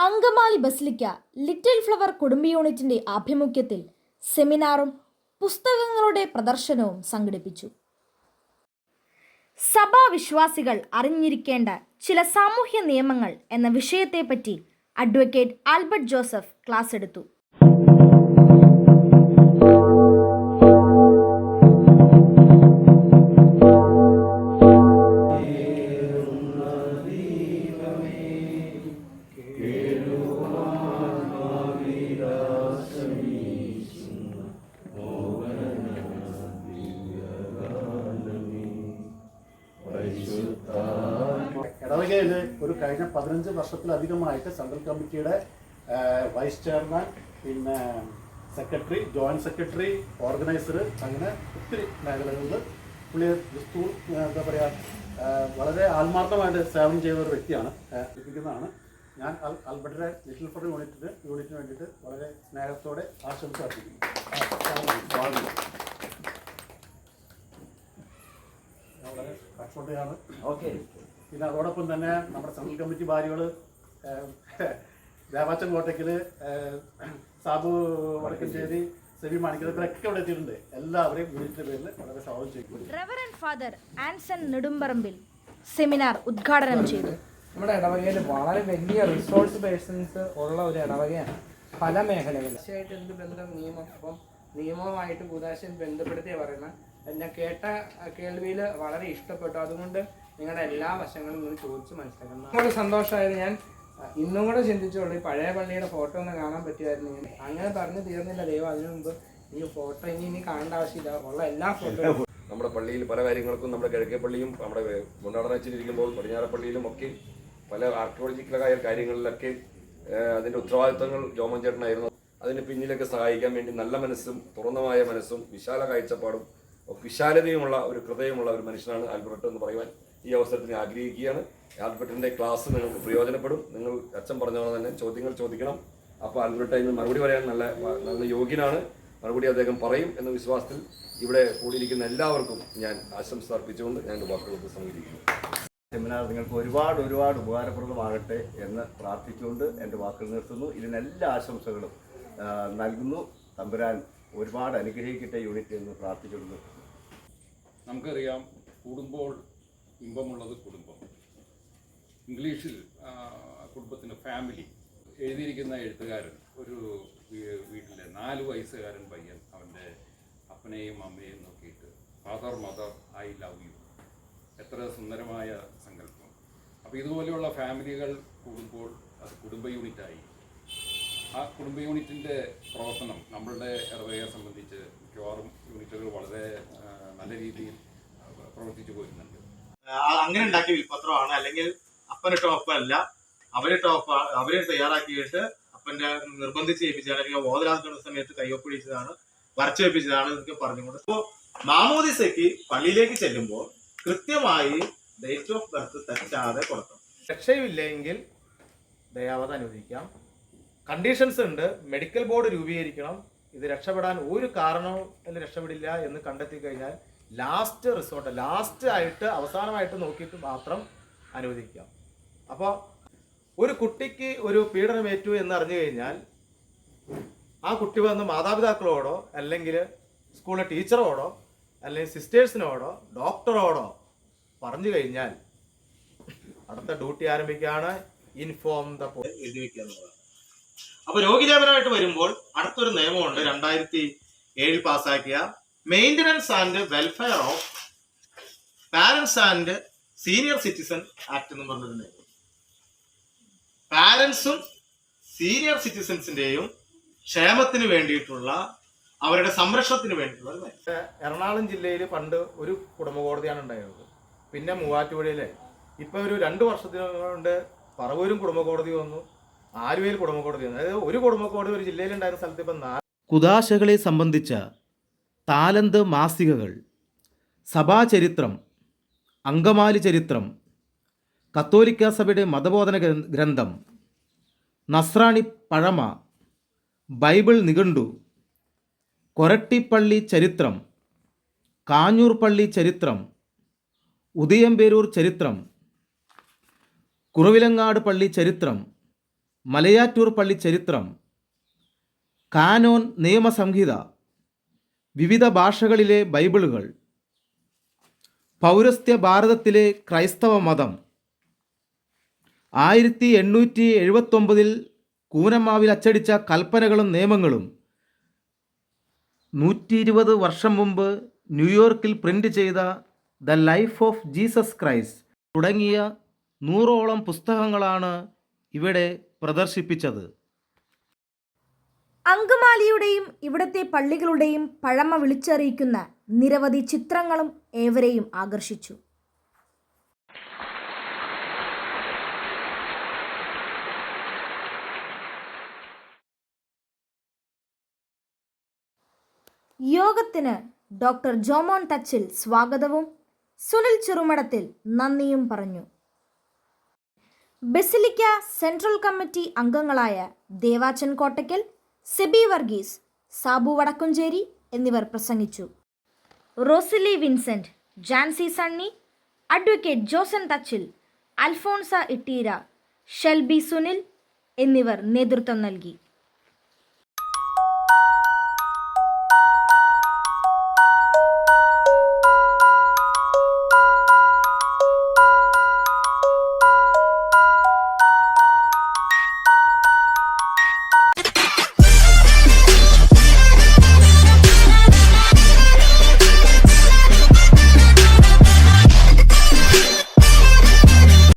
Angamaly basilica little flower കുടുംബ യൂണിറ്റിന്റെ ആഭിമുഖ്യത്തിൽ സെമിനാറും പുസ്തകങ്ങളുടെ പ്രദർശനവും സംഘടിപ്പിച്ചു. സഭാ വിശ്വാസികൾ അറിഞ്ഞിരിക്കേണ്ട ചില സാമൂഹ്യ നിയമങ്ങൾ എന്ന വിഷയത്തെപ്പറ്റി അഡ്വക്കേറ്റ് ആൽബർട്ട് ജോസഫ് ക്ലാസ് എടുത്തു. ഇടവകയിൽ ഒരു കഴിഞ്ഞ 15 വർഷത്തിലധികമായിട്ട് സെൻട്രൽ കമ്മിറ്റിയുടെ വൈസ് ചെയർമാൻ, പിന്നെ സെക്രട്ടറി, ജോയിന്റ് സെക്രട്ടറി, ഓർഗനൈസർ, അങ്ങനെ ഒത്തിരി മേഖലകളിൽ പുള്ളി എന്താ പറയുക, വളരെ ആത്മാർത്ഥമായിട്ട് സേവനം ചെയ്ത ഒരു വ്യക്തിയാണ്. ലഭിക്കുന്നതാണ്. ഞാൻ ആൽബർട്ടിന്റെ ലിറ്റിൽ ഫ്ലവർ യൂണിറ്റിന് വേണ്ടിയിട്ട് വളരെ സ്നേഹത്തോടെ ആശംസ അർപ്പിക്കുന്നു. വളരെ കഷ്ടപ്പെട്ടാണ്. ഓക്കെ. പിന്നെ അതോടൊപ്പം തന്നെ നമ്മുടെ സെൻട്രൽ കമ്മിറ്റി ഭാര്യകൾ ദേവാച്ചൻ കോട്ടയ്ക്കൽ, സാബു വടക്കഞ്ചേരി, സെവി മാണിക്കൽ, ഇവരൊക്കെ ഇവിടെ എത്തിയിട്ടുണ്ട്. എല്ലാവരെയും യൂണിറ്റിന്റെ പേരിൽ വളരെ സ്വാഗതം ചെയ്യും. Reverend father Anson Nedumparambil seminar ഉദ്ഘാടനം ചെയ്തു. നമ്മുടെ ഇടവകയിൽ വളരെ വലിയ റിസോഴ്സ് പേഴ്സൺസ് ഉള്ള ഒരു ഇടവകയാണ്. പല മേഖലകളിൽ തീർച്ചയായിട്ടും എന്ത് ബന്ധം നിയമവുമായിട്ട് കൂതാശം ബന്ധപ്പെടുത്തിയ പറയുന്നത് ഞാൻ കേട്ട കേൾവിയിൽ വളരെ ഇഷ്ടപ്പെട്ടു. അതുകൊണ്ട് നിങ്ങളുടെ എല്ലാ വശങ്ങളും നിങ്ങൾ ചോദിച്ച് മനസ്സിലാക്കണം. നമ്മുടെ സന്തോഷമായത് ഞാൻ ഇന്നും കൂടെ ചിന്തിച്ചോളൂ, ഈ പഴയ പള്ളിയുടെ ഫോട്ടോ ഒന്ന് കാണാൻ പറ്റുമായിരുന്നു. ഞാൻ അങ്ങനെ പറഞ്ഞു തീർന്നില്ല ദൈവം. അതിനു മുമ്പ് ഈ ഫോട്ടോ ഇനി കാണേണ്ട ആവശ്യമില്ല, ഉള്ള എല്ലാ ഫോട്ടോയും. നമ്മുടെ പള്ളിയിൽ പല കാര്യങ്ങൾക്കും നമ്മുടെ കിഴക്കേ പള്ളിയും നമ്മുടെ മുണ്ടാടനച്ചിരിക്കുമ്പോൾ പടിഞ്ഞാറപ്പള്ളിയിലും ഒക്കെ പല ആർക്കിയോളജിക്കലായ കാര്യങ്ങളിലൊക്കെ അതിൻ്റെ ഉത്തരവാദിത്തങ്ങൾ ജോമൻ ചേട്ടനായിരുന്നു. അതിന് പിന്നിലൊക്കെ സഹായിക്കാൻ വേണ്ടി നല്ല മനസ്സും തുറന്നമായ മനസ്സും വിശാല കാഴ്ചപ്പാടും വിശാലതയുമുള്ള ഒരു ഹൃദയമുള്ള ഒരു മനുഷ്യനാണ് ആൽബർട്ട് എന്ന് പറയുവാൻ ഈ അവസരത്തിൽ ആഗ്രഹിക്കുകയാണ്. ആൽബർട്ടിൻ്റെ ക്ലാസ് നിങ്ങൾക്ക് പ്രയോജനപ്പെടും. നിങ്ങൾ അച്ഛൻ പറഞ്ഞപോലെ തന്നെ ചോദ്യങ്ങൾ ചോദിക്കണം. അപ്പോൾ ആൽബർട്ട് അതിന് മറുപടി പറയാൻ നല്ല യോഗ്യനാണ്. മറുപടി അദ്ദേഹം പറയും എന്ന വിശ്വാസത്തിൽ ഇവിടെ കൂടിയിരിക്കുന്ന എല്ലാവർക്കും ഞാൻ ആശംസ അർപ്പിച്ചുകൊണ്ട് ഞാൻ വാക്കുകൾക്ക് സമീപിക്കുന്നു. സെമിനാർ നിങ്ങൾക്ക് ഒരുപാട് ഉപകാരപ്രദമാകട്ടെ എന്ന് പ്രാർത്ഥിച്ചുകൊണ്ട് എൻ്റെ വാക്കുകൾ നിർത്തുന്നു. ഇതിനെല്ലാ ആശംസകളും നൽകുന്നു. തമ്പുരാൻ ഒരുപാട് അനുഗ്രഹിക്കട്ടെ യൂണിറ്റ് എന്ന് പ്രാർത്ഥിച്ചുകൊണ്ട് നിർത്തുന്നു. നമുക്കറിയാം, കൂടുമ്പോൾ ഇമ്പമുള്ളത് കുടുംബം. ഇംഗ്ലീഷിൽ കുടുംബത്തിന് ഫാമിലി എഴുതിയിരിക്കുന്ന എഴുത്തുകാരൻ ഒരു വീട്ടിലെ 4 വയസ്സുകാരൻ പയ്യൻ അവൻ്റെ അപ്പനെയും അമ്മയെയും നോക്കിയിട്ട് father mother I love you. എത്ര സുന്ദരമായ സങ്കല്പം. അപ്പോൾ ഇതുപോലെയുള്ള ഫാമിലികൾ കൂടുമ്പോൾ അത് കുടുംബ യൂണിറ്റായി. ആ കുടുംബ യൂണിറ്റിൻ്റെ പ്രവർത്തനം നമ്മളുടെ ഇടവകയെ സംബന്ധിച്ച് മിക്കവാറും യൂണിറ്റുകൾ വളരെ നല്ല രീതിയിൽ പ്രവർത്തിച്ചു പോരുന്നുണ്ട്. അങ്ങനെ ഉണ്ടാക്കിയ വിൽപത്രമാണ്. അല്ലെങ്കിൽ അപ്പന് ടോപ്പ് അല്ല, അവര് തയ്യാറാക്കിയിട്ട് അപ്പന്റെ നിർബന്ധിച്ച് ചെയ്യിപ്പിച്ചതാണ്, അല്ലെങ്കിൽ ബോധരാക്കുന്ന സമയത്ത് കയ്യൊപ്പിടിച്ചതാണ്, വരച്ചു വെപ്പിച്ചതാണ് എന്നൊക്കെ പറഞ്ഞുകൊണ്ട്. അപ്പോൾ മാമോദിസയ്ക്ക് പള്ളിയിലേക്ക് ചെല്ലുമ്പോൾ കൃത്യമായി ഡേറ്റ് ഓഫ് ബർത്ത് തെറ്റാതെ കൊടുക്കണം. രക്ഷയില്ലെങ്കിൽ ദയാവധം അനുവദിക്കാം. കണ്ടീഷൻസ് ഉണ്ട്. മെഡിക്കൽ ബോർഡ് രൂപീകരിക്കണം. ഇത് രക്ഷപ്പെടാൻ ഒരു കാരണവും രക്ഷപ്പെടില്ല എന്ന് കണ്ടെത്തി കഴിഞ്ഞാൽ ലാസ്റ്റ് റിസോർട്ട്, അവസാനമായിട്ട് നോക്കിയിട്ട് മാത്രം അനുവദിക്കാം. അപ്പോൾ ഒരു കുട്ടിക്ക് ഒരു പീഡനമേറ്റു എന്ന് അറിഞ്ഞു കഴിഞ്ഞാൽ ആ കുട്ടി വന്ന് മാതാപിതാക്കളോടോ അല്ലെങ്കിൽ സ്കൂളിലെ ടീച്ചറോടോ അല്ലെങ്കിൽ സിസ്റ്റേഴ്സിനോടോ ഡോക്ടറോടോ പറഞ്ഞു കഴിഞ്ഞാൽ അടുത്ത ഡ്യൂട്ടി ആരംഭിക്കുകയാണ്. ഇൻഫോം ദ എഴുതി വെക്കുക എന്നുള്ളതാണ്. അപ്പൊ രോഗിലേപനമായിട്ട് വരുമ്പോൾ അടുത്തൊരു നിയമമുണ്ട്, 2007 പാസ്സാക്കിയ maintenance and welfare of parents and senior citizen act എന്ന് പറഞ്ഞൊരു നിയമം. പാരന്റ്സും സീനിയർ സിറ്റിസൺസിന്റെയും ക്ഷേമത്തിന് വേണ്ടിയിട്ടുള്ള, അവരുടെ സംരക്ഷണത്തിന് വേണ്ടിയിട്ടുള്ള ഒരു നിയമം. എറണാകുളം ജില്ലയിൽ പണ്ട് ഒരു കുടുംബ കോടതിയാണ് ഉണ്ടായിരുന്നത്. പിന്നെ മൂവാറ്റുപുഴയിലെ ഇപ്പൊ ഒരു 2 വർഷത്തിനുകൊണ്ട് പറവൂരും കുടുംബ കോടതി വന്നു, ആലുവയിൽ കുടുംബ കോടതി വന്നു. അതായത് ഒരു കുടുംബ കോടതി ഒരു ജില്ലയിലുണ്ടായിരുന്ന സ്ഥലത്ത് ഇപ്പം 4. കുദാശകളെ സംബന്ധിച്ച താലന്ത് മാസികകൾ, സഭാചരിത്രം, അങ്കമാലി ചരിത്രം, കത്തോലിക്ക സഭയുടെ മതബോധന ഗ്രന്ഥം, നസ്രാണി പഴമ, ബൈബിൾ നിഘണ്ടു, കൊരട്ടിപ്പള്ളി ചരിത്രം, കാഞ്ഞൂർ പള്ളി ചരിത്രം, ഉദയംപേരൂർ ചരിത്രം, കുറവിലങ്ങാട് പള്ളി ചരിത്രം, മലയാറ്റൂർ പള്ളി ചരിത്രം, കാനോൻ നിയമസംഹിത, വിവിധ ഭാഷകളിലെ ബൈബിളുകൾ, പൗരസ്ത്യ ഭാരതത്തിലെ ക്രൈസ്തവ മതം, 1879 കൂനമ്മാവിൽ അച്ചടിച്ച കൽപ്പനകളും നിയമങ്ങളും, 120 വർഷം മുമ്പ് ന്യൂയോർക്കിൽ പ്രിൻ്റ് ചെയ്ത the life of Jesus Christ തുടങ്ങിയ 100ഓളം പുസ്തകങ്ങളാണ് ഇവിടെ പ്രദർശിപ്പിച്ചത്. അങ്കമാലിയുടെയും ഇവിടുത്തെ പള്ളികളുടെയും പഴമ വിളിച്ചറിയിക്കുന്ന നിരവധി ചിത്രങ്ങളും ഏവരെയും ആകർഷിച്ചു. യോഗത്തിന് ഡോക്ടർ ജോമോൻ തച്ചിൽ സ്വാഗതവും സുനിൽ ചെറുമടത്തിൽ നന്ദിയും പറഞ്ഞു. ബസിലിക്ക സെൻട്രൽ കമ്മിറ്റി അംഗങ്ങളായ ദേവാച്ചൻ കോട്ടയ്ക്കൽ, സെബി വർഗീസ്, സാബു വടക്കുംചേരി എന്നിവർ പ്രസംഗിച്ചു. Rosily Vincent, Jancy Sunny, advocate Josan Thachil, Alphonsa Itteera, Shelby Sunil എന്നിവർ നേതൃത്വം നൽകി.